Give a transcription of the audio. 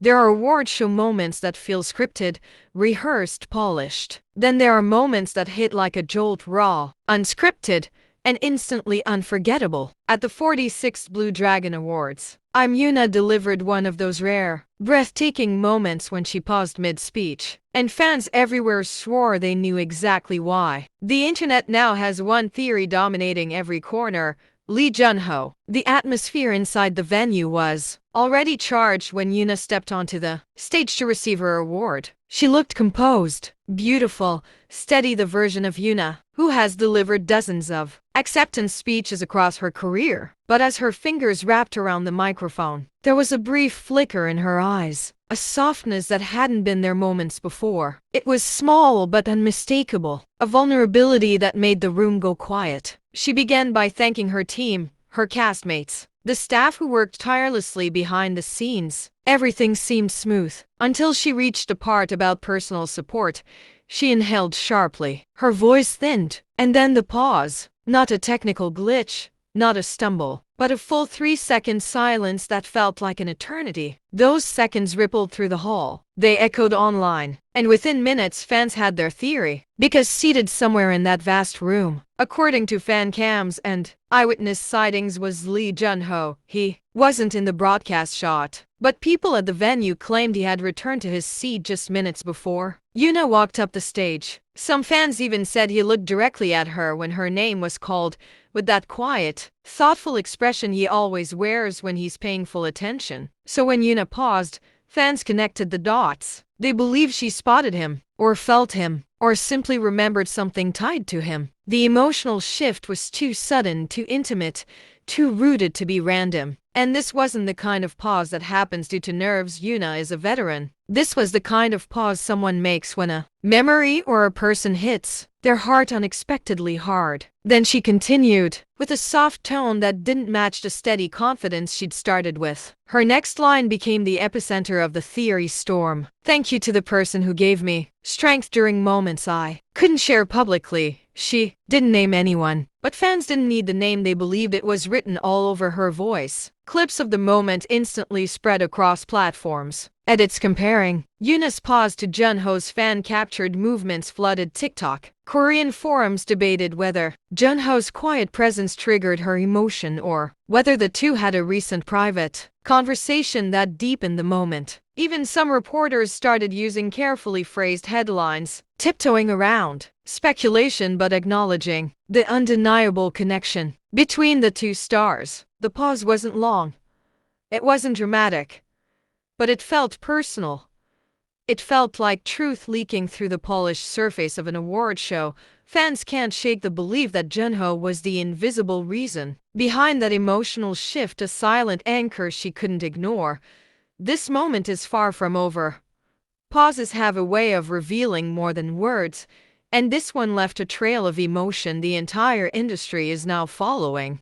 There are award show moments that feel scripted, rehearsed, polished. Then there are moments that hit like a jolt, raw, unscripted, and instantly unforgettable. At the 46th Blue Dragon Awards, Yoona delivered one of those rare, breathtaking moments when she paused mid-speech, and fans everywhere swore they knew exactly why. The internet now has one theory dominating every corner: Junho. The atmosphere inside the venue was already charged when Yoona stepped onto the stage to receive her award. She looked composed, beautiful, steady, the version of Yoona who has delivered dozens of acceptance speeches across her career. But as her fingers wrapped around the microphone, there was a brief flicker in her eyes, a softness that hadn't been there moments before. It was small but unmistakable, a vulnerability that made the room go quiet. She began by thanking her team, her castmates, the staff who worked tirelessly behind the scenes. Everything seemed smooth until she reached a part about personal support. She inhaled sharply, her voice thinned, and then the pause. Not a technical glitch, not a stumble, but a full 3-second silence that felt like an eternity. Those seconds rippled through the hall. They echoed online, and within minutes fans had their theory. Because seated somewhere in that vast room, according to fan cams and eyewitness sightings, was Junho. He wasn't in the broadcast shot, but people at the venue claimed he had returned to his seat just minutes before Yoona walked up the stage. Some fans even said he looked directly at her when her name was called, with that quiet, thoughtful expression he always wears when he's paying full attention. So when Yoona paused, fans connected the dots. They believed she spotted him, or felt him, or simply remembered something tied to him. The emotional shift was too sudden, too intimate, too rooted to be random. And this wasn't the kind of pause that happens due to nerves. Yoona is a veteran. This was the kind of pause someone makes when a memory or a person hits their heart unexpectedly hard. Then she continued, with a soft tone that didn't match the steady confidence she'd started with. Her next line became the epicenter of the theory storm. "Thank you to the person who gave me strength during moments I couldn't share publicly." She didn't name anyone, but fans didn't need the name. They believed it was written all over her voice. Clips of the moment instantly spread across platforms. Edits comparing Yoona's pause to Junho's fan-captured movements flooded TikTok. Korean forums debated whether Junho's quiet presence triggered her emotion or whether the two had a recent private conversation that deepened the moment. Even some reporters started using carefully phrased headlines, tiptoeing around speculation but acknowledging the undeniable connection between the two stars. The pause wasn't long. It wasn't dramatic. But it felt personal. It felt like truth leaking through the polished surface of an award show. Fans can't shake the belief that Junho was the invisible reason behind that emotional shift, a silent anchor she couldn't ignore. This moment is far from over. Pauses have a way of revealing more than words, and this one left a trail of emotion the entire industry is now following.